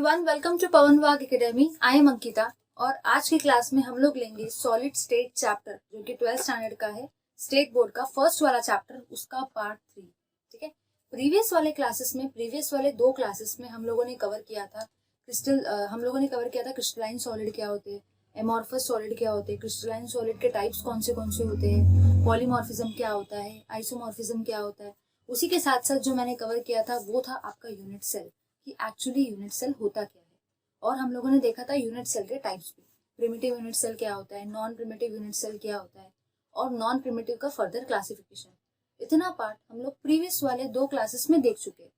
Everyone, welcome to पवन वाग academy. I am Ankita और आज की क्लास में हम लोग लेंगे सॉलिड स्टेट चैप्टर जो कि 12th स्टैंडर्ड का है, स्टेट बोर्ड का फर्स्ट वाला चैप्टर, उसका पार्ट 3। ठीक है, प्रीवियस वाले दो क्लासेस में हम लोगों ने कवर किया था क्रिस्टलाइन सॉलिड क्या होते हैं, एमॉर्फस सॉलिड क्या होते हैं, क्रिस्टलाइन सॉलिड के टाइप्स कौन से होते हैं, पॉलीमॉर्फिज्म क्या होता है, आइसोमॉर्फिज्म क्या होता है। उसी के साथ साथ जो मैंने कवर किया था वो था आपका यूनिट सेल, कि एक्चुअली यूनिट सेल होता क्या है। और हम लोगों ने देखा था यूनिट सेल के टाइप्स भी, प्रिमिटिव यूनिट सेल क्या होता है, नॉन प्रिमिटिव यूनिट सेल क्या होता है, और नॉन प्रिमिटिव का फर्दर क्लासिफिकेशन। इतना पार्ट हम लोग प्रीवियस वाले दो क्लासेस में देख चुके हैं।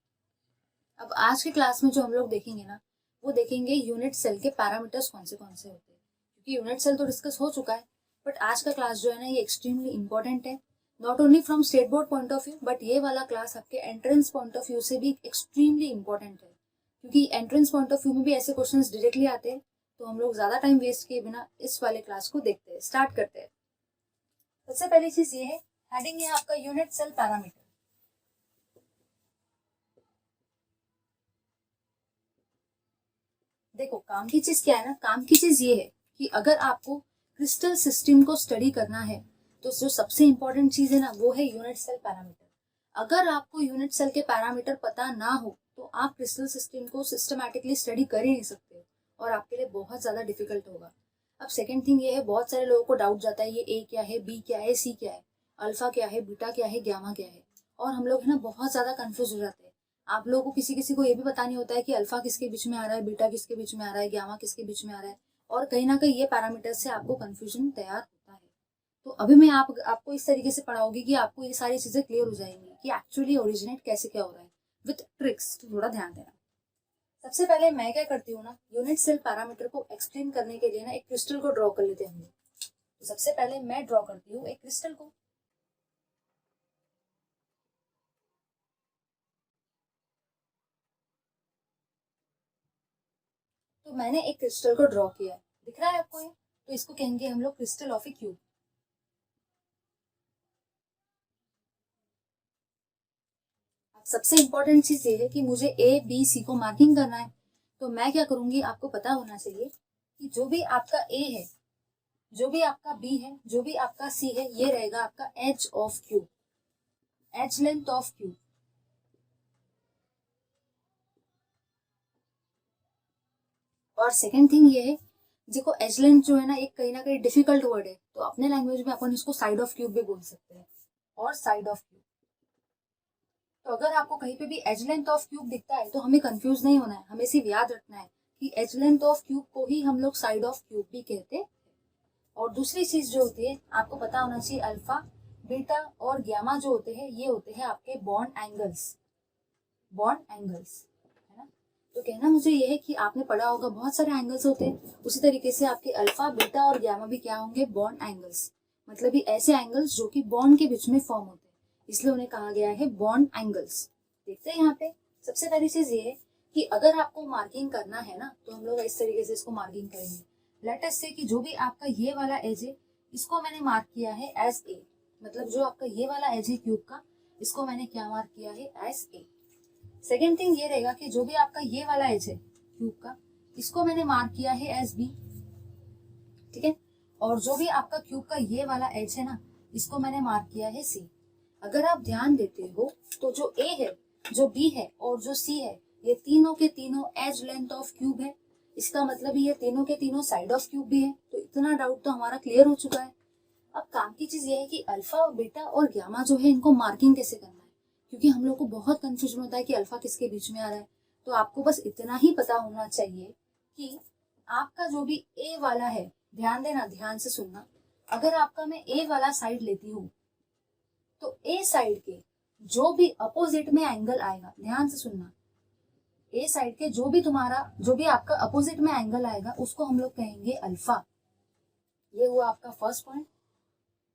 अब आज के क्लास में जो हम लोग देखेंगे ना, वो देखेंगे यूनिट सेल के पैरामीटर्स कौन से होते हैं। क्योंकि यूनिट सेल तो डिस्कस हो चुका है, बट आज का क्लास जो है ना, ये एक्सट्रीमली इंपॉर्टेंट है, not only from state board point of view, but ये वाला क्लास आपके एंट्रेंस पॉइंट ऑफ व्यू से भी एक्सट्रीमली इंपॉर्टेंट है। क्योंकि एंट्रेंस पॉइंट ऑफ व्यू में भी ऐसे क्वेश्चंस डायरेक्टली आते हैं। तो हम लोग ज्यादा टाइम वेस्ट किए बिना इस वाले क्लास को देखते हैं, स्टार्ट करते हैं। सबसे पहली चीज ये है, हेडिंग है आपका यूनिट सेल पैरामीटर। देखो, काम की चीज क्या है ना, काम की चीज ये है कि अगर आपको क्रिस्टल सिस्टम को स्टडी करना है तो जो सबसे इंपॉर्टेंट चीज है ना, वो है यूनिट सेल पैरामीटर। अगर आपको यूनिट सेल के पैरामीटर पता ना हो तो आप क्रिस्टल सिस्टम को सिस्टमैटिकली स्टडी कर ही नहीं सकते और आपके लिए बहुत ज्यादा डिफिकल्ट होगा। अब सेकेंड थिंग ये है, बहुत सारे लोगों को डाउट जाता है, ये ए क्या है, बी क्या है, सी क्या है, अल्फा क्या है, बीटा क्या है, गामा क्या है। और हम लोग है ना बहुत ज्यादा कंफ्यूज हो जाते हैं। आप लोगों को किसी को ये भी पता नहीं होता है कि अल्फा किसके बीच में आ रहा है, बीटा किसके बीच में आ रहा है, गामा किसके बीच में आ रहा है। और कहीं ना कहीं ये पैरामीटर से आपको कंफ्यूजन तैयार होता है। तो अभी मैं आपको इस तरीके से पढ़ाऊंगी कि आपको ये सारी चीजें क्लियर हो जाएंगी कि एक्चुअली ओरिजिनेट कैसे क्या हो रहा है, विथ ट्रिक्स। तो थोड़ा ध्यान देना। सबसे पहले मैं क्या करती हूँ ना, यूनिट सेल पैरामीटर को एक्सप्लेन करने के लिए ना एक क्रिस्टल को ड्रॉ कर लेते हैं हम लोग। तो सबसे पहले मैं ड्रॉ करती हूँ एक क्रिस्टल को। तो मैंने एक क्रिस्टल को ड्रॉ किया है, दिख रहा है आपको ये? तो इसको कहेंगे हम लोग क्रिस्टल ऑफ ए क्यूब। अब सबसे इंपॉर्टेंट चीज ये है कि मुझे ए बी सी को मार्किंग करना है। तो मैं क्या करूंगी, आपको पता होना चाहिए कि जो भी आपका ए है, जो भी आपका बी है, जो भी आपका सी है, ये रहेगा आपका edge of cube, edge length of cube. और सेकेंड थिंग ये है, देखो एज लेंथ जो है ना, एक कहीं ना कहीं डिफिकल्ट वर्ड है, तो अपने लैंग्वेज में अपन इसको साइड ऑफ क्यूब भी बोल सकते हैं, और साइड ऑफ क्यूब। तो अगर आपको कहीं पे भी एज लेंथ ऑफ क्यूब दिखता है तो हमें कंफ्यूज नहीं होना है, हमें सिर्फ याद रखना है कि एज लेंथ ऑफ क्यूब को ही हम लोग साइड ऑफ क्यूब भी कहते हैं। और दूसरी चीज जो होती है, आपको पता होना चाहिए, अल्फा बीटा और गामा जो होते हैं, ये होते हैं आपके बॉन्ड एंगल्स, बॉन्ड एंगल्स, है ना। तो कहना मुझे ये है कि आपने पढ़ा होगा बहुत सारे एंगल्स होते हैं, उसी तरीके से आपके अल्फा बीटा और गामा भी क्या होंगे, बॉन्ड एंगल्स। मतलब ये ऐसे एंगल्स जो कि बॉन्ड के बीच में फॉर्म होते हैं, इसलिए उन्हें कहा गया है बॉन्ड एंगल्स। देखते हैं यहाँ पे सबसे पहली चीज ये है कि अगर आपको मार्किंग करना है ना, तो हम लोग इस तरीके से इसको मार्किंग करेंगे। लेट अस से कि जो भी आपका ये वाला एज है, इसको मैंने मार्क किया है एज ए। मतलब जो आपका ये वाला एज है क्यूब का, इसको मैंने क्या मार्क किया है, एज ए। सेकेंड थिंग ये रहेगा कि जो भी आपका ये वाला एज है क्यूब का, इसको मैंने मार्क किया है एज बी। ठीक है, और जो भी आपका क्यूब का ये वाला एज है ना, इसको मैंने मार्क किया है सी। अगर आप ध्यान देते हो तो जो ए है, जो बी है और जो सी है, ये तीनों के तीनों एज लेंथ ऑफ क्यूब है। इसका मतलब ये तीनों के तीनों साइड ऑफ क्यूब भी है। तो इतना डाउट तो हमारा क्लियर हो चुका है। अब काम की चीज ये है कि अल्फा बीटा और गामा जो है, इनको मार्किंग कैसे करना है, क्योंकि हम लोग को बहुत कंफ्यूजन होता है कि अल्फा किसके बीच में आ रहा है। तो आपको बस इतना ही पता होना चाहिए कि आपका जो भी ए वाला है, ध्यान देना, ध्यान से सुनना, अगर आपका मैं ए वाला साइड लेती हूँ तो ए साइड के जो भी अपोजिट में एंगल आएगा, ध्यान से सुनना, ए साइड के जो भी आपका अपोजिट में एंगल आएगा, उसको हम लोग कहेंगे अल्फा। ये हुआ आपका फर्स्ट पॉइंट।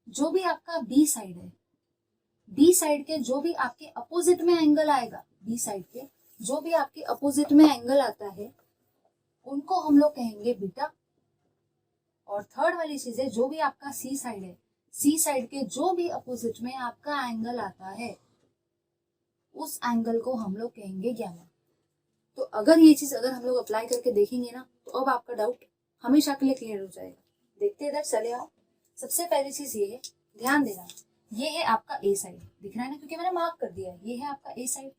जो भी आपका बी साइड है, बी साइड के जो भी आपके अपोजिट में एंगल आएगा, बी साइड के जो भी आपके अपोजिट में एंगल आता है, उनको हम लोग कहेंगे बीटा। और थर्ड वाली चीज है, जो भी आपका सी साइड है, सी साइड के जो भी अपोजिट में आपका एंगल आता है, उस एंगल को हम लोग कहेंगे गामा। तो अगर ये चीज अगर हम लोग अप्लाई करके देखेंगे ना, तो अब आपका डाउट हमेशा के लिए क्लियर हो जाएगा। देखते हैं इधर, चले आओ। सबसे पहली चीज ये है, ध्यान देना, ये है आपका ए साइड, दिख रहा है ना, क्योंकि मैंने मार्क कर दिया है, ये है आपका ए साइड।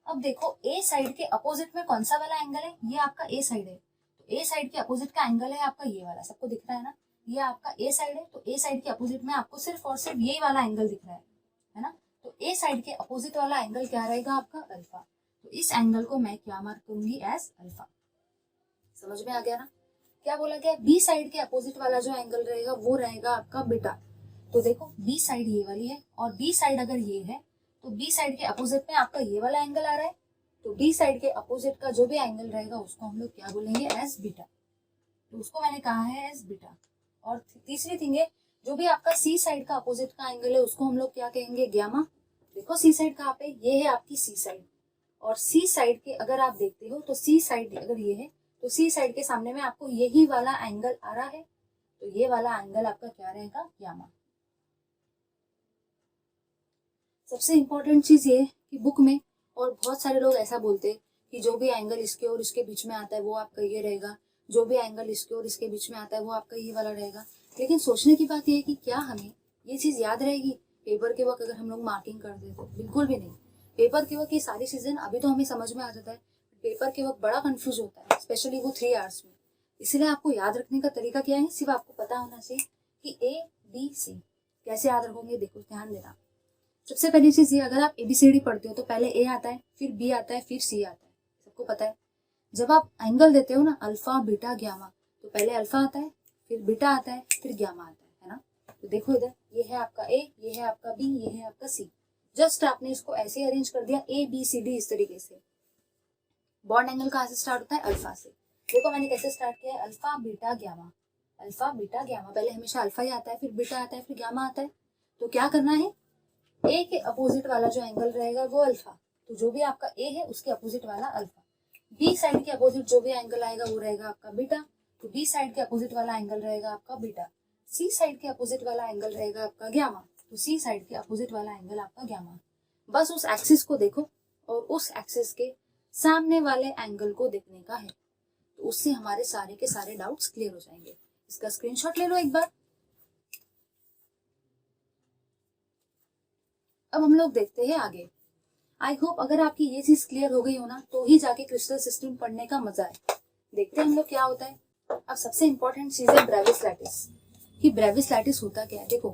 अब देखो ए साइड के अपोजिट में कौन सा वाला एंगल है, ये आपका ए साइड है। तो ए साइड के अपोजिट का एंगल है आपका ये वाला, सबको दिख रहा है ना, ये आपका ए साइड है। तो ए साइड के अपोजिट में आपको सिर्फ और सिर्फ यही वाला एंगल दिख रहा है ना। तो ए साइड के अपोजिट वाला एंगल क्या रहेगा आपका, अल्फा। तो इस एंगल को मैं क्या मार्क करूंगी, एज अल्फा। समझ में आ गया ना। क्या बोला गया, बी साइड के अपोजिट वाला जो एंगल रहेगा वो रहेगा आपका बीटा। तो देखो बी साइड ये वाली है और बी साइड अगर ये है, तो बी साइड के अपोजिट में आपका ये वाला एंगल आ रहा है। तो बी साइड के अपोजिट का जो भी एंगल रहेगा उसको हम लोग क्या बोलेंगे, एज बीटा। तो उसको मैंने कहा है एज बीटा। और तीसरी थिंग है, जो भी आपका सी साइड का अपोजिट का एंगल है उसको हम लोग क्या कहेंगे, ग्यामा। देखो सी साइड कहाँ पे, ये है आपकी सी साइड। और सी साइड के अगर आप देखते हो तो सी साइड अगर ये है, तो सी साइड के सामने में आपको यही वाला एंगल आ रहा है। तो ये वाला एंगल आपका क्या रहेगा, ग्यामा। सबसे इंपॉर्टेंट चीज ये कि बुक में और बहुत सारे लोग ऐसा बोलते हैं कि जो भी एंगल इसके और इसके बीच में आता है वो आपका ये रहेगा, जो भी एंगल इसके और इसके बीच में आता है वो आपका ये वाला रहेगा। लेकिन सोचने की बात यह है कि क्या हमें ये चीज याद रहेगी पेपर के वक्त अगर हम लोग मार्किंग कर दे, तो बिल्कुल भी नहीं। पेपर के वक्त ये सारी चीजें अभी तो हमें समझ में आ जाता है, पेपर के वक्त बड़ा कंफ्यूज होता है, स्पेशली वो 3 आवर्स में। इसलिए आपको याद रखने का तरीका क्या है, सिर्फ आपको पता होना चाहिए कि ए बी सी कैसे याद रखोगे। देखो ध्यान देना, सबसे पहली चीज ये, अगर आप एबीसीडी पढ़ते हो तो पहले ए आता है, फिर बी आता है, फिर सी आता है, सबको पता है। जब आप एंगल देते हो ना, अल्फा बीटा ग्यामा, तो पहले अल्फा आता है, फिर बीटा आता है, फिर ग्यामा आता है ना। तो देखो इधर, ये है आपका ए, ये है आपका बी, ये है आपका सी। जस्ट आपने इसको ऐसे अरेंज कर दिया, ए बी सी डी इस तरीके से। बॉन्ड एंगल कहाँ से स्टार्ट होता है, अल्फा से। देखो मैंने कैसे स्टार्ट किया है, alpha beta gamma, alpha beta gamma. पहले हमेशा अल्फा ही आता है, फिर बीटा आता है, फिर ग्यामा आता है। तो क्या करना है, ए के अपोजिट वाला जो एंगल रहेगा वो अल्फा, तो जो भी आपका ए है उसके अपोजिट वाला अल्फा। बी साइड के अपोजिट जो भी एंगल आएगा वो रहेगा आपका बीटा, तो बी साइड के अपोजिट वाला एंगल रहेगा आपका बीटा। सी साइड के अपोजिट वाला एंगल रहेगा आपका ग्यामा, तो सी साइड के अपोजिट वाला एंगल आपका ग्यामा। बस उस एक्सिस को देखो और उस एक्सिस के सामने वाले एंगल को देखने का है, तो उससे हमारे सारे के सारे डाउट्स क्लियर हो जाएंगे। इसका स्क्रीनशॉट ले लो एक बार। अब हम लोग देखते हैं आगे। आई होप अगर आपकी ये चीज क्लियर हो गई हो ना, तो ही जाके क्रिस्टल सिस्टम पढ़ने का मजा है। देखते हैं हम लोग क्या होता है। अब सबसे इंपॉर्टेंट चीज है ब्रेविस लैटिस, कि ब्रेविस लैटिस होता क्या है। देखो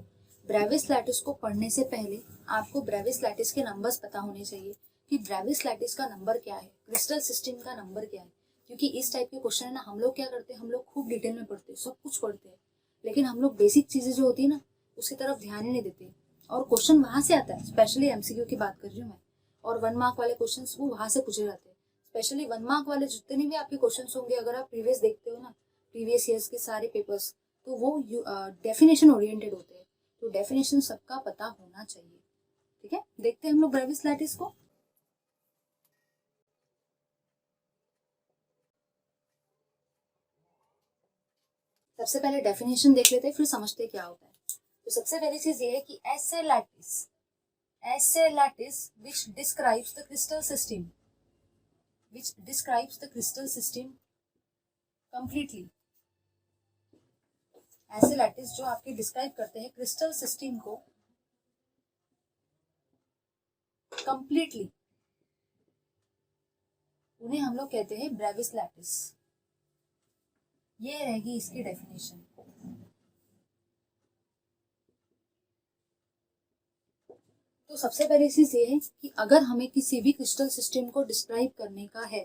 ब्रेविस लैटिस को पढ़ने से पहले आपको ब्रेविस लैटिस के नंबर्स पता होने चाहिए, कि ब्रेविस लैटिस का नंबर क्या है, क्रिस्टल सिस्टम का नंबर क्या है। क्योंकि इस टाइप के क्वेश्चन है ना, हम लोग क्या करते हैं, हम लोग खूब डिटेल में पढ़ते हैं, सब कुछ पढ़ते हैं, लेकिन हम लोग बेसिक चीजें जो होती है ना उसकी तरफ ध्यान ही नहीं देते। और क्वेश्चन वहां से आता है, स्पेशली एमसीक्यू की बात कर रही हूँ मैं, और 1 मार्क वाले क्वेश्चंस वो वहां से पूछे जाते हैं। स्पेशली 1 मार्क वाले जितने भी आपके क्वेश्चंस होंगे, अगर आप प्रीवियस देखते हो ना, प्रीवियस ईयर्स के सारे पेपर्स, तो वो डेफिनेशन ओरिएंटेड होते हैं। तो डेफिनेशन सबका पता होना चाहिए। ठीक है, देखते हैं हम लोग ब्रेविस लैटिस को। सबसे पहले डेफिनेशन देख लेते हैं, फिर समझते क्या होता है। तो सबसे पहली चीज ये है कि ऐसे lattice which describes the crystal system completely। ऐसे लैटिस जो आपके डिस्क्राइब करते हैं क्रिस्टल सिस्टम को कंप्लीटली, उन्हें हम लोग कहते हैं ब्रेविस लैटिस। ये रहेगी इसकी डेफिनेशन। तो सबसे पहली चीज ये है कि अगर हमें किसी भी क्रिस्टल सिस्टम को डिस्क्राइब करने का है,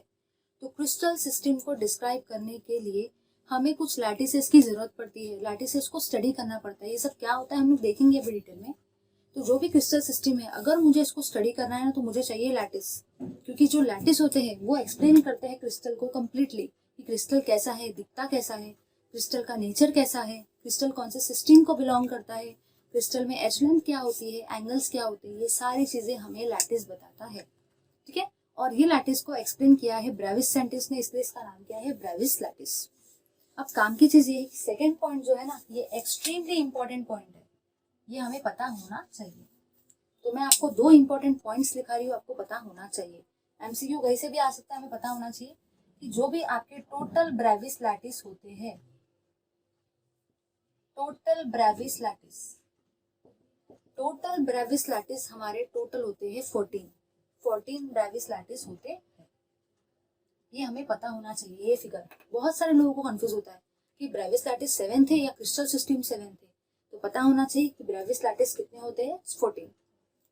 तो क्रिस्टल सिस्टम को डिस्क्राइब करने के लिए हमें कुछ लैटिसेस की जरूरत पड़ती है, लैटिसेस को स्टडी करना पड़ता है। ये सब क्या होता है हम लोग देखेंगे अभी डिटेल में। तो जो भी क्रिस्टल सिस्टम है, अगर मुझे इसको स्टडी करना है ना, तो मुझे चाहिए लैटिस, क्योंकि जो लैटिस होते हैं वो एक्सप्लेन करते हैं क्रिस्टल को कम्प्लीटली, कि क्रिस्टल कैसा है, दिखता कैसा है, क्रिस्टल का नेचर कैसा है, क्रिस्टल कौन से सिस्टम को बिलोंग करता है, क्रिस्टल में एज लेंथ क्या होती है, एंगल्स क्या होते हैं, ये सारी चीजें हमें लैटिस बताता है। ठीक है, और ये लैटिस को एक्सप्लेन किया है ब्रेविस सेंटिस ने, इसलिए इसका नाम क्या है, ब्रेविस लैटिस। अब काम की चीज ये है कि सेकेंड पॉइंट जो है ना, ये एक्सट्रीमली इंपॉर्टेंट पॉइंट है, ये हमें पता होना चाहिए। तो मैं आपको 2 इंपॉर्टेंट पॉइंट्स लिखा रही हूँ, आपको पता होना चाहिए। एमसीक्यू कहीं से भी आ सकता है, हमें पता होना चाहिए कि जो भी आपके टोटल ब्रेविस लैटिस होते हैं, total Brevis lattice, total Brevis lattice हमारे टोटल होते हैं 14 ब्रेविस लैटिस होते हैं। ये हमें पता होना चाहिए। ये फिगर बहुत सारे लोगों को कंफ्यूज होता है कि ब्रेविस लैटिस 7 थे या क्रिस्टल सिस्टम 7 थे, तो पता होना चाहिए कि ब्रेविस लैटिस कितने होते हैं, 14।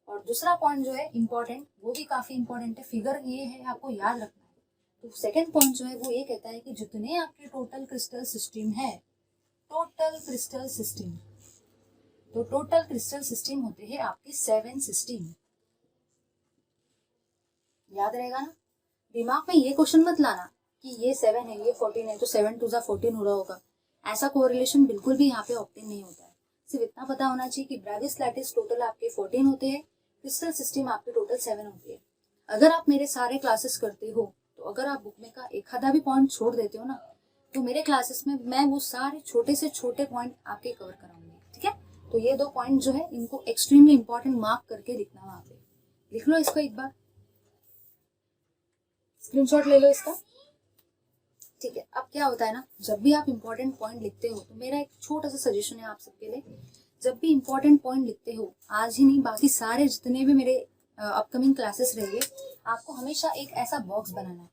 और दूसरा पॉइंट जो है इंपॉर्टेंट, वो भी काफी इंपॉर्टेंट है, फिगर ये है आपको याद रखना है। तो सेकंड पॉइंट जो है वो ये कहता है कि जितने आपके टोटल क्रिस्टल सिस्टम है, टोटल क्रिस्टल सिस्टम, तो टोटल क्रिस्टल सिस्टम होते हैं आपके 7 सिस्टम। याद रहेगा ना? दिमाग में ये क्वेश्चन मत लाना कि ये 7 है ये 14 है तो 7 2 14 हो रहा होगा, ऐसा कोरिलेशन बिल्कुल भी यहाँ पे ऑप्टेन नहीं होता है। सिर्फ इतना पता होना चाहिए कि ब्रेविस लैटिस टोटल आपके 14 होते हैं, क्रिस्टल सिस्टम आपके टोटल 7 होती है। अगर आप मेरे सारे क्लासेस करते हो, तो अगर आप बुक में का एक आधा भी पॉइंट छोड़ देते हो ना, तो मेरे क्लासेस में मैं वो सारे छोटे से छोटे पॉइंट आपके कवर कराऊंगी। ठीक है, तो ये 2 पॉइंट जो है इनको एक्सट्रीमली इंपॉर्टेंट मार्क करके लिखना वहां पे। लिख लो इसको, एक बार स्क्रीनशॉट ले लो इसका। ठीक है, अब क्या होता है ना, जब भी आप इंपॉर्टेंट पॉइंट लिखते हो, तो मेरा एक छोटा सा सजेशन है आप सबके लिए, जब भी इंपॉर्टेंट पॉइंट लिखते हो, आज ही नहीं बाकी सारे जितने भी मेरे अपकमिंग क्लासेस रहेंगे, आपको हमेशा एक ऐसा बॉक्स बनाना है।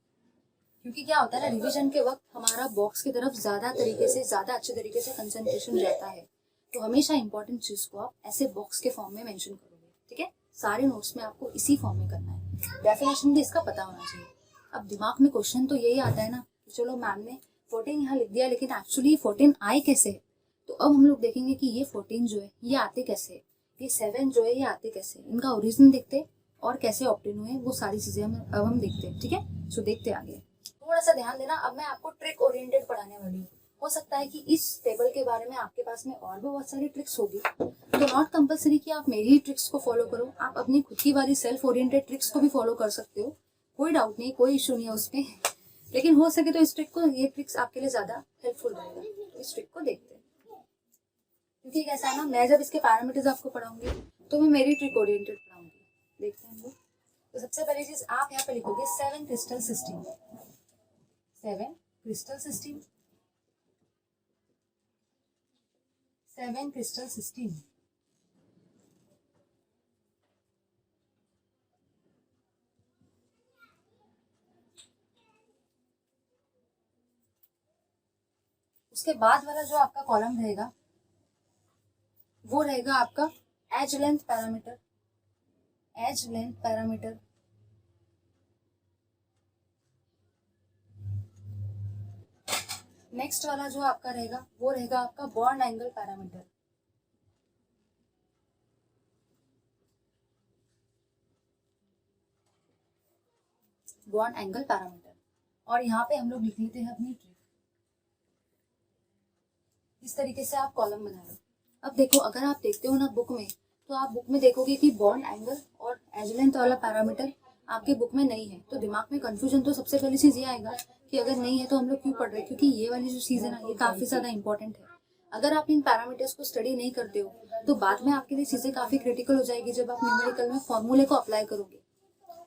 क्योंकि क्या होता है ना, रिवीजन के वक्त हमारा बॉक्स की तरफ ज्यादा अच्छे तरीके से कंसंट्रेशन रहता है। तो हमेशा इंपॉर्टेंट चीज को आप ऐसे बॉक्स के फॉर्म में मेंशन करोगे। ठीक है, सारे नोट्स में आपको इसी फॉर्म में करना है। डेफिनेशन भी इसका पता होना चाहिए। अब दिमाग में क्वेश्चन तो यही आता है ना, चलो मैम ने 14 यहाँ लिख दिया, लेकिन एक्चुअली 14 आए कैसे? तो अब हम लोग देखेंगे कि ये 14 जो है ये आते कैसे, ये 7 जो है ये आते कैसे, इनका ओरिजिन देखते और कैसे ऑप्टेन हुए, वो सारी चीजें हम देखते हैं। ठीक है, सो देखते आगे। थोड़ा सा ध्यान देना, अब मैं आपको ट्रिक ओरिएंटेड पढ़ाने वाली हूँ। हो सकता है कि इस टेबल के बारे में आपके पास में और भी बहुत सारी ट्रिक्स होगी, तो नॉट कंपलसरी कि आप मेरी ही ट्रिक्स को फॉलो करो, आप अपनी खुद की वाली सेल्फ ओरिएंटेड ट्रिक्स को भी फॉलो कर सकते हो। कोई डाउट नहीं, कोई इशू नहीं है उसमें, लेकिन हो सके तो इस ट्रिक को, ये ट्रिक्स आपके लिए ज्यादा हेल्पफुल रहेगा। तो इस ट्रिक को देखते हैं, क्योंकि कैसा है ना, मैं जब इसके पैरामीटर्स आपको पढ़ाऊंगी तो मैं मेरी ट्रिक ओरिएंटेड पढ़ाऊंगी। देखते हैं हम लोग। तो सबसे पहली चीज आप यहाँ पे लिखोगे 7 crystal system, 7 crystal system, 7 crystal system. उसके बाद वाला जो आपका कॉलम रहेगा वो रहेगा आपका edge length parameter, edge length parameter. Next वाला जो आपका रहेगा वो रहेगा आपका bond angle parameter, bond angle parameter. और यहाँ पे हम लोग लिख लेते हैं अपनी ट्रिक। इस तरीके से आप कॉलम बना लो। अब देखो, अगर आप देखते हो ना बुक में, तो आप बुक में देखोगे कि बॉन्ड एंगल और एज लेंथ वाला पैरामीटर आपके बुक में नहीं है, तो दिमाग में कंफ्यूजन तो सबसे पहली चीज ये आएगा कि अगर नहीं है तो हम लोग क्यों पढ़ रहे हैं, क्योंकि ये वाली जो चीज है ना ये काफी ज्यादा इंपॉर्टेंट है। अगर आप इन पैरामीटर्स को स्टडी नहीं करते हो, तो बाद में आपके लिए चीजें काफी क्रिटिकल हो जाएगी जब आप न्यूमेरिकल में फॉर्मूले को अप्लाई करोगे,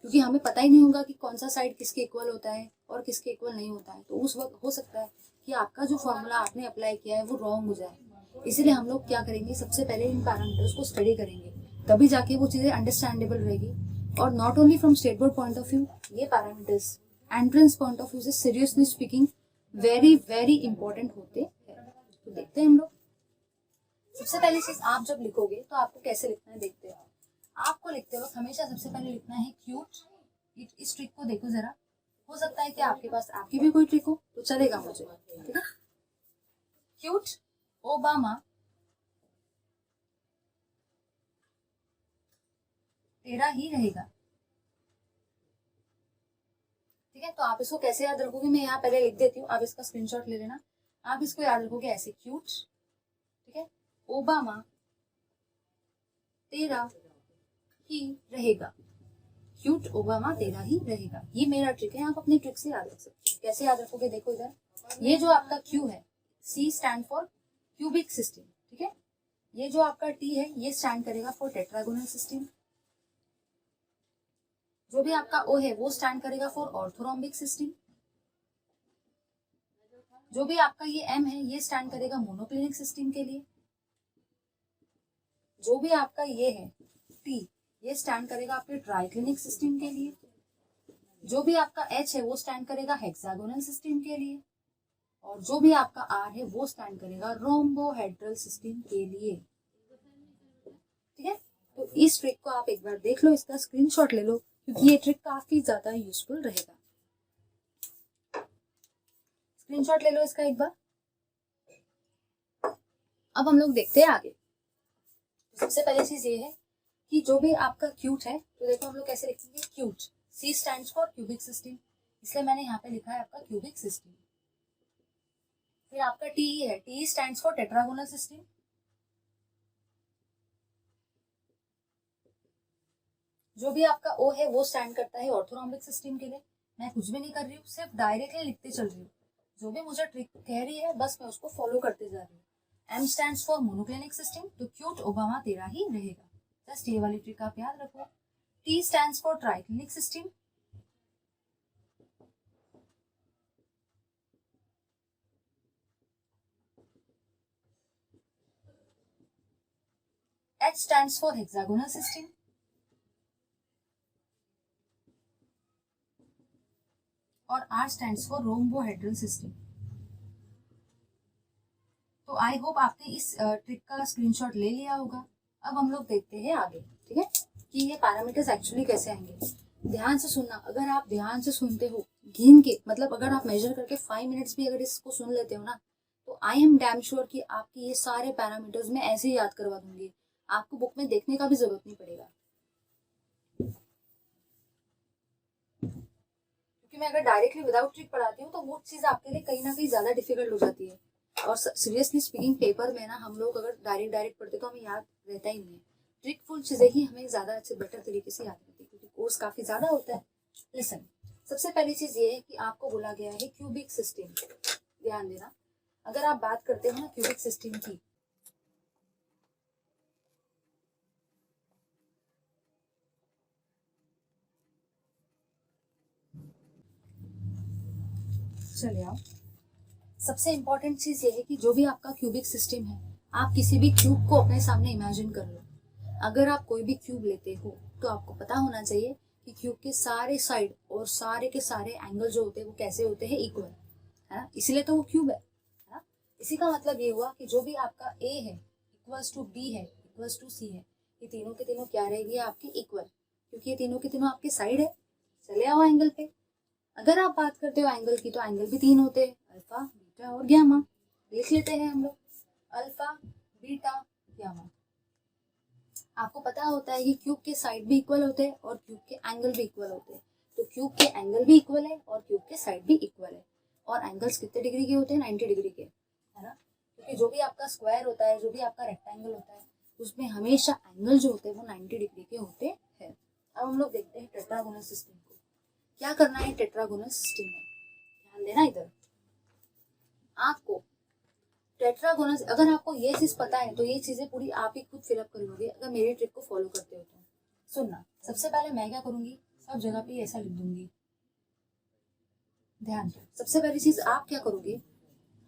क्योंकि हमें पता ही नहीं होगा कि कौन सा साइड किसके इक्वल होता है और किसके इक्वल नहीं होता है। तो उस वक्त हो सकता है कि आपका जो फॉर्मूला आपने अप्लाई किया है वो रॉन्ग हो जाए। इसीलिए हम लोग क्या करेंगे, सबसे पहले इन पैरामीटर्स को स्टडी करेंगे, तभी जाके वो चीज़ें अंडरस्टैंडेबल रहेगी। और not only from state board point of view, ये parameters entrance point of view से seriously speaking very very important होते हैं। तो देखते हैं हम लोग। सबसे पहली चीज, आप जब लिखोगे तो आपको कैसे लिखना है देखते हैं। आपको लिखते वक्त हमेशा सबसे पहले लिखना है क्यूट। इस ट्रिक को देखो जरा, हो सकता है कि आपके पास आपकी भी कोई ट्रिक हो तो चलेगा मुझे। ठीक है, क्यूट ओबामा तेरा ही रहेगा। ठीक है, तो आप इसको कैसे याद रखोगे, मैं यहाँ पहले लिख देती हूँ, आप इसका स्क्रीनशॉट ले लेना। आप इसको याद रखोगे ऐसे, क्यूट, ठीक है, ओबामा तेरा ही रहेगा, क्यूट ओबामा तेरा ही रहेगा। ये मेरा ट्रिक है, आप अपनी ट्रिक से याद रख सकते हैं। कैसे याद रखोगे, देखो इधर, ये जो आपका क्यू है, सी स्टैंड फॉर क्यूबिक सिस्टम। ठीक है, ये जो आपका टी है ये स्टैंड करेगा फॉर टेट्रागोनल सिस्टम। जो भी आपका ओ है वो स्टैंड करेगा फॉर ऑर्थोरोम्बिक सिस्टम। जो भी आपका ये एम है ये स्टैंड करेगा मोनोक्लिनिक सिस्टम के लिए। जो भी आपका ये है टी ये स्टैंड करेगा आपके ट्राइक्लिनिक सिस्टम के लिए। जो भी आपका एच है वो स्टैंड करेगा हेक्सागोनल सिस्टम के लिए। और जो भी आपका आर है वो स्टैंड करेगा रोम्बोहेड्रल सिस्टम के लिए। ठीक है, तो इस ट्रिक को आप एक बार देख लो, इसका स्क्रीनशॉट ले लो क्योंकि ये ट्रिक काफी ज्यादा यूजफुल रहेगा। स्क्रीनशॉट ले लो इसका एक बार। अब हम लोग देखते हैं आगे। सबसे पहले चीज ये है कि जो भी आपका क्यूट है तो देखो हम लोग कैसे लिखेंगे, cute C stands for cubic system, इसलिए मैंने यहाँ पे लिखा है आपका क्यूबिक सिस्टम। फिर आपका टी है, T stands for tetragonal system. जो भी आपका ओ है वो स्टैंड करता है ऑर्थोरोम्बिक सिस्टम के लिए। मैं कुछ भी नहीं कर रही हूँ, सिर्फ डायरेक्टली लिखते चल रही हूँ। जो भी मुझे ट्रिक कह रही है बस मैं उसको फॉलो करते जा रही हूँ। M stands for monoclinic system, तो क्यूट ओबामा तेरा ही रहेगा। जस्ट ये वाली ट्रिक आप याद रखो। T stands for triclinic system. H stands for hexagonal system. और R stands for rhombohedral system. तो आई होप आपने इस ट्रिक का स्क्रीनशॉट ले लिया होगा। अब हम लोग देखते हैं आगे, ठीक है, कि ये पैरामीटर्स एक्चुअली कैसे आएंगे। ध्यान से सुनना, अगर आप ध्यान से सुनते हो गिन के, मतलब अगर आप मेजर करके 5 मिनट्स भी अगर इसको सुन लेते हो ना, तो आई एम डैम श्योर कि आपके ये सारे पैरामीटर्स मैं ऐसे ही याद करवा दूंगी। आपको बुक में देखने का भी जरूरत नहीं पड़ेगा, क्योंकि मैं अगर डायरेक्टली विदाउट ट्रिक पढ़ाती हूँ तो वो चीज़ आपके लिए कहीं ना कहीं ज़्यादा डिफिकल्ट हो जाती है। और सीरियसली स्पीकिंग पेपर में ना हम लोग अगर डायरेक्ट पढ़ते तो हमें याद रहता ही नहीं है। ट्रिकफुल चीज़ें ही हमें ज़्यादा अच्छे बेटर तरीके से याद रहती है, क्योंकि कोर्स काफ़ी ज़्यादा होता है। लिसन, सबसे पहली चीज़ ये है कि आपको बोला गया है क्यूबिक सिस्टम। ध्यान देना, अगर आप बात करते हो ना क्यूबिक सिस्टम की, चले आओ, सबसे इंपॉर्टेंट चीज ये है कि जो भी आपका क्यूबिक सिस्टम है, आप किसी भी क्यूब को अपने सामने इमेजिन कर लो। अगर आप कोई भी क्यूब लेते हो तो आपको पता होना चाहिए कि क्यूब के सारे साइड और सारे के सारे एंगल जो होते हैं वो कैसे होते हैं, इक्वल, है ना, इसीलिए तो वो क्यूब है ना। इसी का मतलब ये हुआ कि जो भी आपका ए है इक्वल्स टू बी है इक्वल्स टू सी है, ये तीनों के तीनों क्या रहेगी आपकी, इक्वल, क्योंकि ये तीनों के तीनों आपके साइड है। चले आओ एंगल पे। अगर आप बात करते हो एंगल की तो एंगल भी 3 होते हैं, अल्फा बीटा और गामा। देख लेते हैं हम लोग, अल्फा बीटा गामा। आपको पता होता है कि क्यूब के साइड भी इक्वल होते हैं और क्यूब के एंगल भी इक्वल होते हैं। तो क्यूब के एंगल भी इक्वल है और क्यूब के साइड भी इक्वल है। और एंगल्स कितने डिग्री के होते हैं, 90 डिग्री के, है ना, क्योंकि जो भी आपका स्क्वायर होता है, जो भी आपका रेक्टेंगल होता है, उसमें हमेशा एंगल जो होते हैं वो 90 डिग्री के होते हैं। अब हम लोग देखते हैं टेट्रागोनल सिस्टम को। क्या करना है टेट्रागोनल सिस्टम में, ध्यान देना इधर। आपको टेट्रागोनल, अगर आपको ये चीज पता है तो ये चीजें पूरी आप ही खुद फिलअप कर लोगे अगर मेरी ट्रिक को फॉलो करते हो तो। सुनना, सबसे पहले मैं क्या करूंगी, सब जगह पे ऐसा लिख दूंगी। ध्यान दो, सबसे पहली चीज आप क्या करोगे,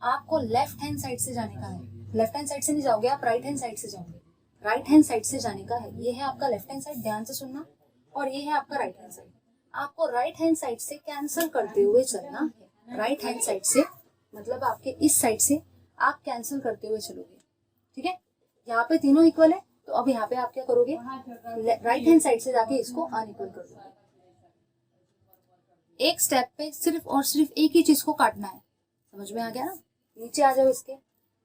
आपको लेफ्ट हैंड साइड से जाने का है। लेफ्ट हैंड साइड से नहीं जाओगे, आप राइट हैंड साइड से जाओगे। राइट हैंड साइड से जाने का है, ये है आपका लेफ्ट हैंड साइड, ध्यान से सुनना, और ये है आपका राइट हैंड साइड। आपको राइट हैंड साइड से कैंसिल करते हुए चलना है। राइट हैंड साइड से मतलब आपके इस साइड से आप कैंसिल करते हुए चलोगे, ठीक है। यहाँ पे तीनों इक्वल है, तो अब यहाँ पे आप क्या करोगे, राइट हैंड साइड से जाके इसको अनइक्वल कर दोगे। एक स्टेप पे सिर्फ और सिर्फ एक ही चीज को काटना है, समझ में आ गया ना। नीचे आ जाओ इसके,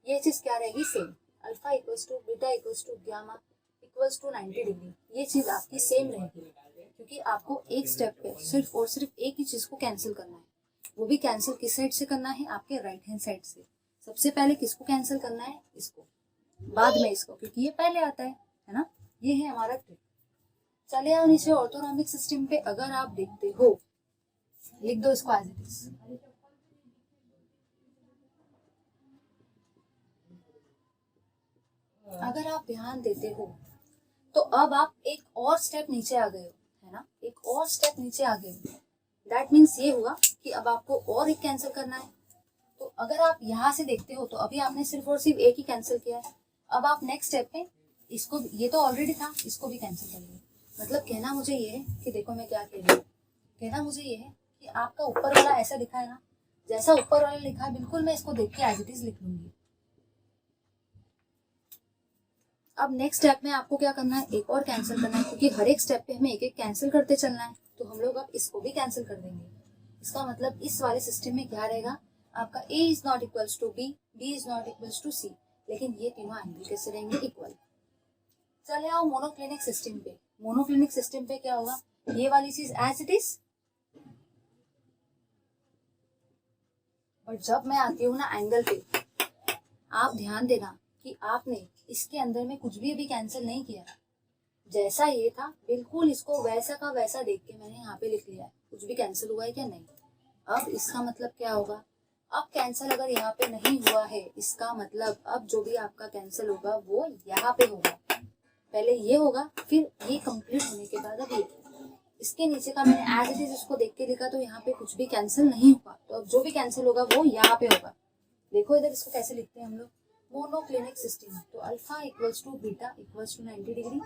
ये चीज क्या रहेगी, same, alpha equals to beta equals to gamma equals to 90 degree, ये चीज आपकी सेम रहेगी, क्योंकि आपको एक स्टेप पे सिर्फ और सिर्फ एक ही चीज को कैंसिल करना है। वो भी कैंसिल किस साइड से करना है, आपके राइट हैंड साइड से। सबसे पहले किसको कैंसिल करना है, इसको, बाद में इसको, क्योंकि ये पहले आता है ना। ये है हमारा ट्रिक। चले आओ नीचे ऑर्थोनॉमिक सिस्टम पे, अगर आप देखते हो, लिख दो इसको एज इट इज। अगर आप ध्यान देते हो तो अब आप एक और स्टेप नीचे आ गए हो, है ना, एक और स्टेप नीचे आ गए। दैट मीन्स ये हुआ कि अब आपको और एक कैंसिल करना है। तो अगर आप यहाँ से देखते हो तो अभी आपने सिर्फ और सिर्फ एक ही कैंसिल किया है। अब आप नेक्स्ट स्टेप पे इसको, ये तो ऑलरेडी था, इसको भी कैंसिल करेंगे। मतलब कहना मुझे ये है कि देखो मैं क्या कह रही हूँ, कहना मुझे ये है कि आपका ऊपर वाला ऐसा लिखा है ना, जैसा ऊपर वाला लिखा है बिल्कुल मैं इसको देख के एज इट इज लिख लूंगी। अब नेक्स्ट स्टेप में आपको क्या करना है, एक और कैंसिल करना है, क्योंकि हर एक स्टेप पे हमें एक एक कैंसिल करते चलना है। तो हम लोग अब इसको भी कैंसिल कर देंगे। इसका मतलब इस वाले सिस्टम में क्या रहेगा, आपका a is not equals to b, b is not equals to c, लेकिन ये तीनों एंगल कैसे रहेंगे, इक्वल। चले आओ मोनोक्लिनिक सिस्टम पे। मोनोक्लिनिक सिस्टम पे क्या होगा, ये वाली चीज एज इट इज, और जब मैं आती हूँ ना एंगल पे, आप ध्यान देना कि आपने इसके अंदर में कुछ भी अभी कैंसिल नहीं किया। जैसा ये था बिल्कुल इसको वैसा का वैसा देख के मैंने यहाँ पे लिख लिया है, कुछ भी कैंसिल हुआ है क्या, नहीं। अब इसका मतलब क्या होगा, अब कैंसिल अगर यहाँ पे नहीं हुआ है, इसका मतलब अब जो भी आपका कैंसिल होगा वो यहाँ पे होगा। पहले ये होगा, फिर ये कंप्लीट होने के बाद अब ये। इसके नीचे का मैंने एज इट इज इसको देख के लिखा, तो यहाँ पे कुछ भी कैंसिल नहीं हुआ, तो अब जो भी कैंसिल होगा वो यहाँ पे होगा। देखो इधर इसको कैसे लिखते हैं हम लोग, मोनोक्लिनिक सिस्टम। तो alpha equals to beta equals to 90 degree,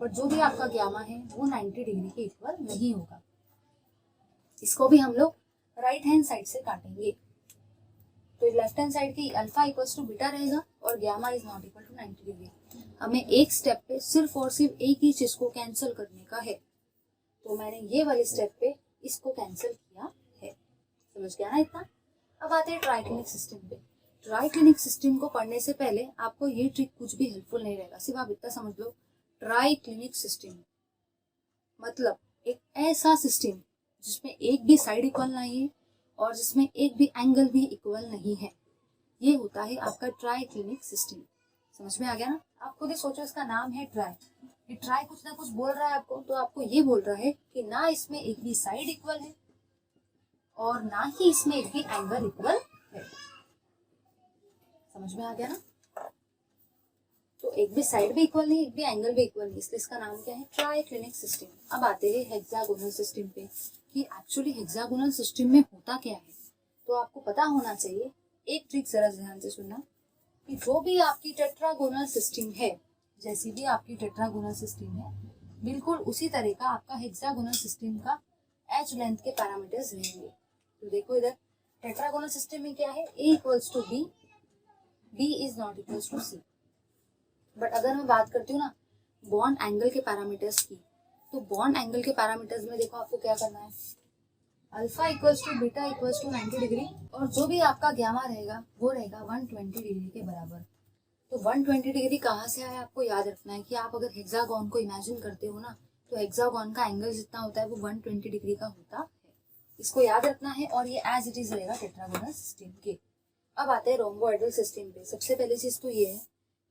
but जो भी आपका गामा है वो 90 डिग्री के इक्वल नहीं होगा। इसको भी हम लोग राइट हैंड साइड से काटेंगे। तो लेफ्ट हैंड साइड की अल्फा इक्वल्स टू बीटा रहेगा और gamma is not equal to 90 degree. हमें एक स्टेप पे सिर्फ और सिर्फ एक ही चीज को कैंसिल करने का है, तो मैंने ये वाले स्टेप पे इसको कैंसिल किया है। समझ गया ना इतना। अब आते हैं ट्राइक्लिनिक सिस्टम पे। ट्राइक्लिनिक सिस्टम को पढ़ने से पहले आपको ये ट्रिक कुछ भी हेल्पफुल नहीं रहेगा, सिर्फ आप इतना समझ लो, ट्राइक्लिनिक सिस्टम मतलब एक ऐसा सिस्टम जिसमें एक भी साइड इक्वल नहीं है और जिसमें एक भी एंगल भी इक्वल नहीं है, ये होता है आपका ट्राइक्लिनिक सिस्टम। समझ में आ गया ना। आप खुद ही सोचो, इसका नाम है ट्राई। ये ट्राई कुछ ना कुछ बोल रहा है आपको, तो आपको ये बोल रहा है कि ना इसमें एक भी साइड इक्वल है और ना ही इसमें एक भी एंगल इक्वल है। समझ में आ गया ना। तो एक भी साइड भी इक्वल नहीं, एक भी एंगल भी इक्वल नहीं, इसलिए इसका नाम क्या है, ट्राइक्लिनिक सिस्टम। अब आते हैं हेक्सागोनल सिस्टम पे कि एक्चुअली हेक्सागोनल सिस्टम में होता क्या है। तो आपको पता होना चाहिए, एक ट्रिक जरा ध्यान से सुनना, कि जो भी आपकी टेट्रागोनल सिस्टम है, जैसी भी आपकी टेट्रागोनल सिस्टम है, बिल्कुल उसी तरह का आपका हेक्सागोनल सिस्टम का एज लेंथ के पैरामीटर्स रहेंगे। तो देखो इधर टेट्रागोनल सिस्टम में क्या है, a equals to b, b is not equals to c। But अगर मैं बात करती हूँ ना बॉन्ड एंगल के पैरामीटर्स की, तो बॉन्ड एंगल के पैरामीटर्स में देखो आपको क्या करना है, alpha equals to beta equals to 90 degree, और जो भी आपका गामा रहेगा वो रहेगा 120 डिग्री के बराबर। तो 120 डिग्री कहाँ से आया, आपको याद रखना है कि आप अगर हेक्सागोन को इमेजिन करते हो ना, तो हेक्सागोन का एंगल जितना होता है वो 120 डिग्री का होता है। इसको याद रखना है, और ये एज इट इज रहेगा टेट्रागोनल सिस्टम के। अब आते हैं रोम्बोहेड्रल सिस्टम पे। सबसे पहले चीज तो ये है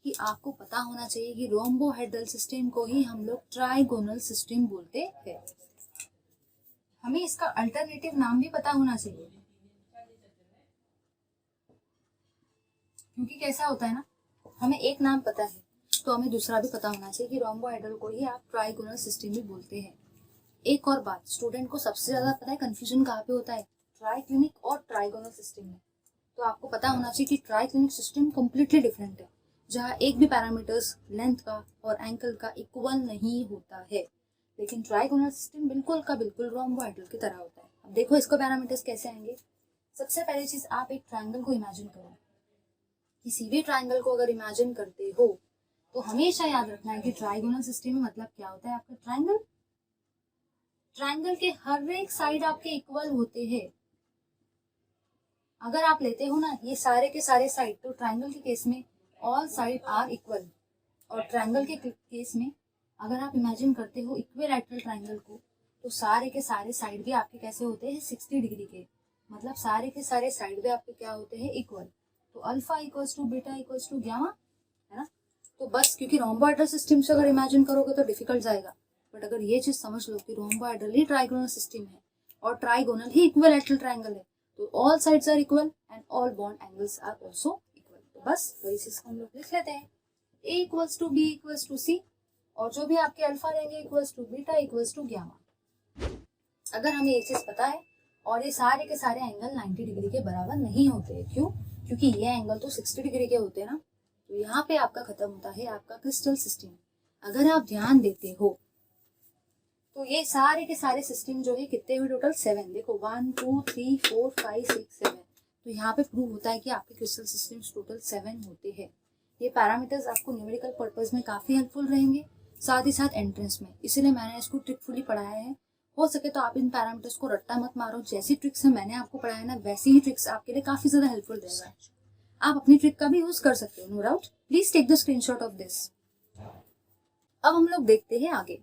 कि आपको पता होना चाहिए कि रोम्बोहेड्रल सिस्टम को ही हम लोग ट्राइगोनल सिस्टम बोलते हैं। हमें इसका अल्टरनेटिव नाम भी पता होना चाहिए, क्योंकि कैसा होता है ना, हमें एक नाम पता है तो हमें दूसरा भी पता होना चाहिए कि रोम्बोहेड्रल को ही आप ट्राइगोनल सिस्टम भी बोलते हैं। एक और बात, स्टूडेंट को सबसे ज्यादा पता है कंफ्यूजन कहाँ पे होता है, ट्राइक्लिनिक और ट्राइगोनल सिस्टम में। तो आपको पता होना चाहिए कि ट्राइक्लिनिक सिस्टम कम्प्लीटली डिफरेंट है, जहाँ एक भी पैरामीटर्स लेंथ का और एंगल का इक्वल नहीं होता है, लेकिन ट्राइगोनल सिस्टम बिल्कुल का बिल्कुल रोम्बोहेड्रल की तरह होता है। अब देखो इसको पैरामीटर्स कैसे आएंगे। सबसे पहली चीज, आप एक ट्राइंगल को इमेजिन करो। किसी भी ट्राइंगल को अगर इमेजिन करते हो तो हमेशा याद रखना है कि ट्राइगोनल सिस्टम में मतलब क्या होता है, आपका ट्राइंगल, ट्राइंगल के हर एक साइड आपके इक्वल होते हैं। अगर आप लेते हो ना ये सारे के सारे साइड, तो ट्राइंगल के केस में ऑल साइड आर इक्वल, और ट्राइंगल के केस में अगर आप इमेजिन करते हो इक्विलैटरल ट्राइंगल को, तो सारे के सारे साइड भी आपके कैसे होते हैं, 60 डिग्री के। मतलब सारे के सारे साइड भी आपके क्या होते हैं, इक्वल। तो alpha equals to beta equals to gamma, है ना। तो बस क्योंकि रोम्बोहेड्रल सिस्टम से अगर इमेजिन करोगे तो डिफिकल्ट जाएगा, बट अगर ये चीज समझ लो कि रोम्बोहेड्रल ही ट्राइगोनल सिस्टम है और ट्राइगोनल ही इक्विलैटरल ट्राइंगल है, तो all sides are equal and all bond angles are also equal. तो बस वही चीज हम लोग लिख लेते हैं, a equals to b equals to c, और जो भी आपके अल्फा रहेंगे equals to beta equals to gamma. अगर हमें एक चीज पता है, और ये सारे के सारे एंगल 90 डिग्री के बराबर नहीं होते हैं। क्यों? क्योंकि ये एंगल तो 60 डिग्री के होते हैं ना। तो यहाँ पे आपका खत्म होता है आपका क्रिस्टल सिस्टम। अगर आप ध्यान देते हो तो ये सारे के सारे सिस्टम जो है कितने हुए टोटल? 7। देखो 1 2 3 4 5 6 7। तो यहाँ पे प्रूव होता है कि आपके क्रिस्टल सिस्टम्स टोटल 7 होते हैं। ये पैरामीटर्स आपको न्यूमेरिकल पर्पस में काफी हेल्पफुल रहेंगे, साथ ही साथ एंट्रेंस में, इसीलिए मैंने इसको ट्रिकफुली पढ़ाया है। हो सके तो आप इन पैरामीटर्स को रट्टा मत मारो, जैसी ट्रिक्स है मैंने आपको पढ़ाया ना वैसी ही ट्रिक्स आपके लिए काफी ज्यादा हेल्पफुल रहेगा। आप अपनी ट्रिक का भी यूज कर सकते हो, no doubt. Please take the screenshot of this. अब हम लोग देखते हैं आगे।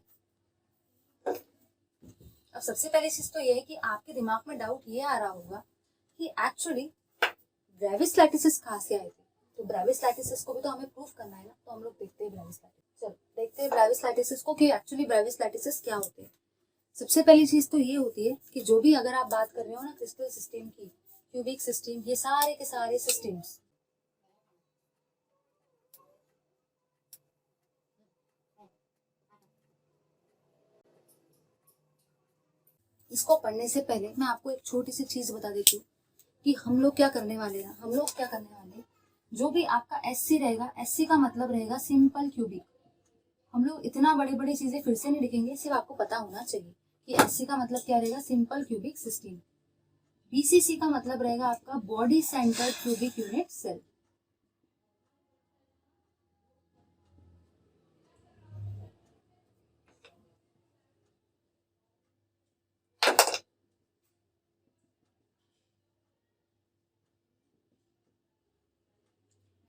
अब सबसे पहली चीज तो ये है कि आपके दिमाग में डाउट ये आ रहा होगा कि एक्चुअली ब्रेविस लैटिसेस कहाँ से आए थे। तो ब्रेविस लैटिसेस को भी तो हमें प्रूफ करना है ना। तो हम लोग देखते हैं ब्रेविस लैटिसेस। चलो देखते हैं ब्रेविस लैटिसेस को कि एक्चुअली ब्रेविस लैटिसेस क्या होते हैं। सबसे पहली चीज तो ये होती है कि जो भी अगर आप बात कर रहे हो ना क्रिस्टल सिस्टम की, क्यूबिक सिस्टम, ये सारे के सारे सिस्टम्स इसको पढ़ने से पहले मैं आपको एक छोटी सी चीज बता देती हूँ कि हम लोग क्या करने वाले हैं। हम लोग क्या करने वाले, जो भी आपका SC रहेगा, SC का मतलब रहेगा सिंपल क्यूबिक। हम लोग इतना बड़ी बड़ी चीजें फिर से नहीं लिखेंगे, सिर्फ आपको पता होना चाहिए कि SC का मतलब क्या रहेगा, सिंपल क्यूबिक सिस्टम। BCC का मतलब रहेगा आपका body centred cubic unit cell.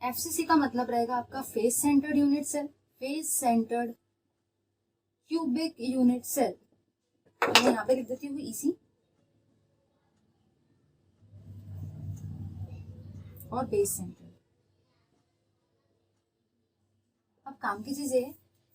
FCC का मतलब रहेगा आपका face centred unit cell, face centred cubic unit cell. मैं यहाँ पे लिख देती हूँ EC। और बेस सेंटर। अब काम की चीज ये है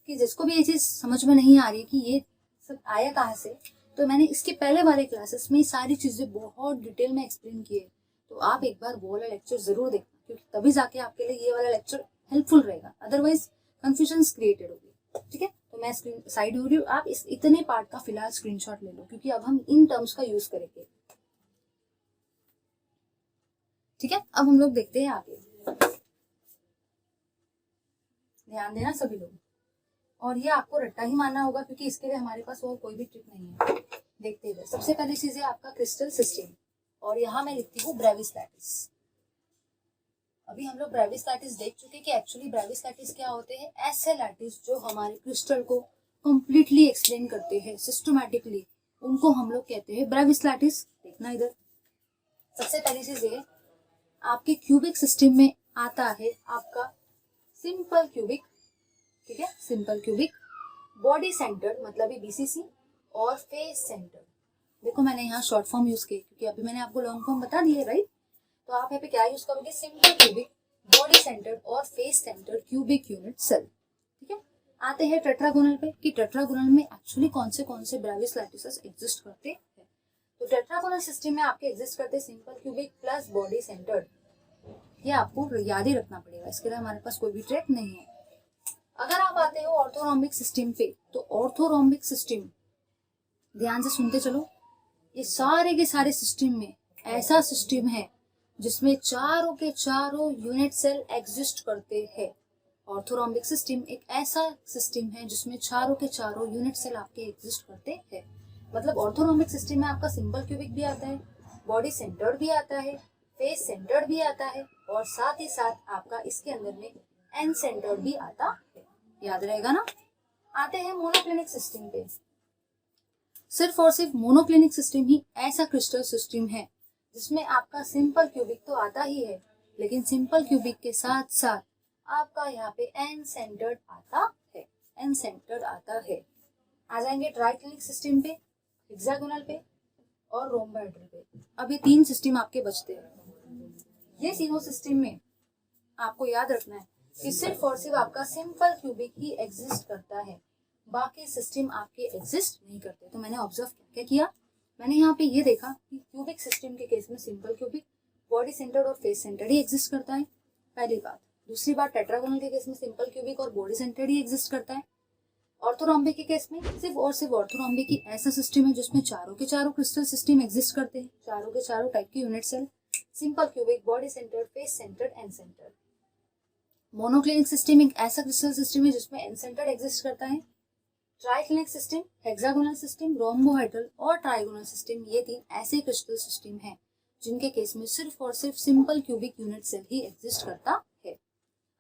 कि जिसको भी ये चीज समझ में नहीं आ रही कि ये सब आया कहाँ से, तो मैंने इसके पहले वाले क्लासेस में सारी चीजें बहुत डिटेल में एक्सप्लेन की है। तो आप एक बार वो वाला लेक्चर जरूर देखना, क्योंकि तभी जाके आपके लिए ये वाला लेक्चर हेल्पफुल रहेगा, अदरवाइज कंफ्यूजन क्रिएटेड होगी। ठीक है, तो मैं स्क्रीन साइड हो रही हूँ, आप इस इतने पार्ट का फिलहाल स्क्रीनशॉट ले लो, क्योंकि अब हम इन टर्म्स का यूज करेंगे। ठीक है, अब हम लोग देखते हैं आगे। ध्यान देना सभी लोग, और ये आपको रट्टा ही मानना होगा, क्योंकि इसके लिए हमारे पास और कोई भी ट्रिक नहीं है। देखते हैं। सबसे पहली चीज है आपका क्रिस्टल सिस्टम, और यहाँ मैं लिखती हूँ ब्रेविस लैटिस। अभी हम लोग ब्रेविस लैटिस देख चुके कि एक्चुअली ब्रेविस लैटिस क्या होते हैं। ऐसे लैटिस जो हमारे क्रिस्टल को कंप्लीटली एक्सप्लेन करते हैं सिस्टमैटिकली, उनको हम लोग कहते हैं ब्रेविस लैटिस। देखना इधर, सबसे पहली चीज ये आपके क्यूबिक सिस्टम में आता है आपका सिंपल क्यूबिक। ठीक है, सिंपल क्यूबिक, बॉडी सेंटर मतलब ये BCC, और फेस सेंटर। देखो मैंने यहाँ शॉर्ट फॉर्म यूज की, क्योंकि अभी मैंने आपको लॉन्ग फॉर्म बता दिए, राइट। तो आप यहाँ पे क्या यूज करोगे, सिंपल क्यूबिक, बॉडी सेंटर और face centre cubic unit cell. ठीक है, आते हैं टेट्रागोनल पे कि टेट्रागोनल में एक्चुअली कौन से ब्रेविस लैटिसेस एग्जिस्ट करते हैं। तो टेट्रागोनल सिस्टम में आपके एग्जिस्ट करते हैं simple cubic plus body centred. ये आपको याद ही रखना पड़ेगा, इसके लिए हमारे पास कोई भी ट्रिक नहीं है। अगर आप आते हो ऑर्थोरोम्बिक सिस्टम पे, तो ऑर्थोरोम्बिक सिस्टम ध्यान से सुनते चलो। ये सारे के सारे सिस्टम में ऐसा सिस्टम है जिसमें चारों के चारों यूनिट सेल एग्जिस्ट करते हैं। ऑर्थोरोम्बिक सिस्टम एक ऐसा सिस्टम है जिसमें चारों के चारों यूनिट सेल आपके एग्जिस्ट करते हैं। मतलब ऑर्थोरोम्बिक सिस्टम में आपका सिंपल क्यूबिक भी आता है, बॉडी सेंटर्ड भी आता है, फेस सेंटर्ड भी आता है, और साथ ही साथ आपका इसके अंदर में एन सेंटर्ड भी आता है। याद रहेगा ना। आते हैं मोनोक्लिनिक सिस्टम पे। सिर्फ और सिर्फ मोनोक्लिनिक सिस्टम ही ऐसा क्रिस्टल सिस्टम है जिसमें आपका सिंपल क्यूबिक तो आता ही है, लेकिन सिंपल क्यूबिक के साथ साथ आपका यहाँ पे एन सेंटर्ड आता है। एन सेंटर्ड आता है। आ जाएंगे ट्राइक्लिनिक सिस्टम पे, हेक्सागोनल पे और रोम्बाइड्रल पे। अब ये 3 सिस्टम आपके बचते हैं। ये तीनों सिस्टम में आपको याद रखना है कि सिर्फ और सिर्फ आपका सिंपल क्यूबिक ही एग्जिस्ट करता है, बाकी सिस्टम आपके एग्जिस्ट नहीं करते। तो मैंने ऑब्जर्व क्या किया, मैंने यहाँ पे ये देखा कि क्यूबिक सिस्टम के केस में सिंपल क्यूबिक, बॉडी सेंटर्ड और फेस सेंटर्ड ही एग्जिस्ट करता है, पहली बात। दूसरी बात, टेट्रागोनल के केस में सिंपल क्यूबिक और बॉडी सेंटर्ड ही एग्जिस्ट करता है। ऑर्थोरॉम्बिक के केस में सिर्फ और सिर्फ ऑर्थोरॉम्बिक ही ऐसा सिस्टम है जिसमें चारों के चारों क्रिस्टल सिस्टम एग्जिस्ट करते हैं, चारों के चारों टाइप के unit cell, simple cubic, body centred, face centred, end centred. Monoclinic system एक ऐसा क्रिस्टल सिस्टम है जिसमें एन सेंटर्ड एग्जिस्ट करता है। Triclinic system, hexagonal system, rhombohedral और ट्राइगोनल सिस्टम, ये तीन ऐसे क्रिस्टल सिस्टम हैं जिनके केस में सिर्फ और सिर्फ सिंपल क्यूबिक यूनिट सेल ही एग्जिस्ट करता है।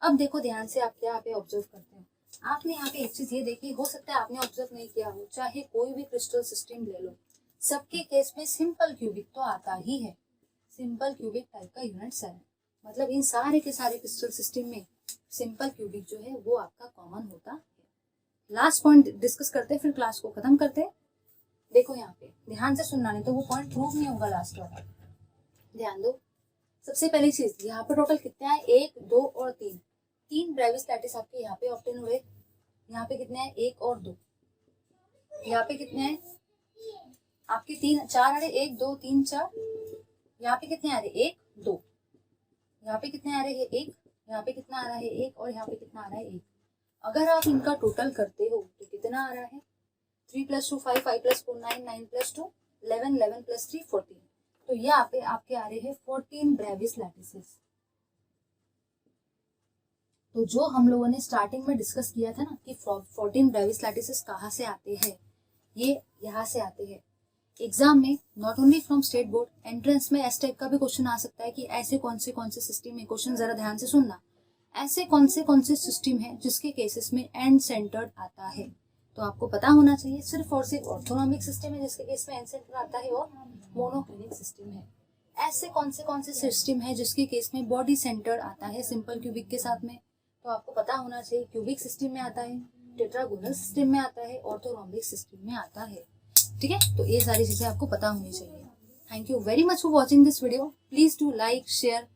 अब देखो ध्यान से, आप क्या यहाँ पे ऑब्जर्व करते हैं। आपने यहाँ पे एक चीज ये देखी, हो सकता है आपने ऑब्जर्व नहीं किया हो, चाहे कोई भी क्रिस्टल सिस्टम ले लो, सबके केस में सिंपल क्यूबिक तो आता ही है, सिंपल क्यूबिक टाइप का यूनिट सेल। मतलब इन सारे के सारे क्रिस्टल सिस्टम में सिंपल क्यूबिक जो है वो आपका कॉमन होता है। लास्ट पॉइंट डिस्कस करते हैं, फिर क्लास को खत्म करते हैं। देखो यहाँ पे ध्यान से सुनना, नहीं तो वो पॉइंट प्रूव नहीं होगा लास्ट वाला। ध्यान दो, सबसे पहली चीज यहाँ पे टोटल कितने हैं, 1, 2 और 3, 3 ब्रेविस लैटिस आपके यहाँ पे ऑब्टेन हुए। यहाँ पे कितने हैं, 1 और 2। यहाँ पे कितने हैं आपके 3, 4 आ रहे, 1, 2, 3, 4। यहाँ पे कितने आ रहे, 1, 2। यहाँ पे कितने आ रहे हैं, 1। यहाँ पे कितना आ रहा है, 1। और यहाँ पे कितना आ रहा है, 1। अगर आप इनका टोटल करते हो तो कितना आ रहा है, 3 + 2 5, 5 + 4 9, 9 + 2 11, 11 + 3 14। तो यहाँ पे आपके आ रहे हैं 14 ब्रेविस लैटिसेस। तो जो हम लोगों ने स्टार्टिंग में डिस्कस किया था ना कि 14 ब्रेविस लैटिसेस कहाँ से आते हैं, ये यहाँ से आते हैं। एग्जाम में not only from state board, entrance में इस टाइप का भी क्वेश्चन आ सकता है कि ऐसे कौन से सिस्टम है। क्वेश्चन जरा ध्यान से सुनना, ऐसे कौन से सिस्टम है जिसके केसेस में एंड सेंटर्ड आता है। तो आपको पता होना चाहिए सिर्फ और सिर्फ ऑर्थोनॉमिक सिस्टम है जिसके केस में एंड सेंटर्ड आता है, और मोनोक्लिनिक सिस्टम है। ऐसे कौन से सिस्टम है जिसके केस में बॉडी सेंटर्ड आता है सिंपल क्यूबिक के साथ में। तो आपको पता होना चाहिए क्यूबिक सिस्टम में आता है, टेट्रागोनल सिस्टम में आता है, ऑर्थोरॉम्बिक सिस्टम में आता है। ठीक है, तो ये सारी चीजें आपको पता होनी चाहिए। Thank you very much for watching this video. Please do like share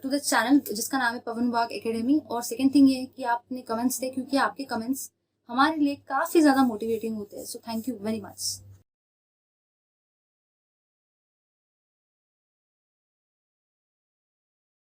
to the channel जिसका नाम है पवन वाघ एकेडमी। और सेकेंड थिंग ये है कि आपने कमेंट्स दे, क्योंकि आपके कमेंट्स हमारे लिए काफी ज्यादा मोटिवेटिंग होते हैं। So thank you very much.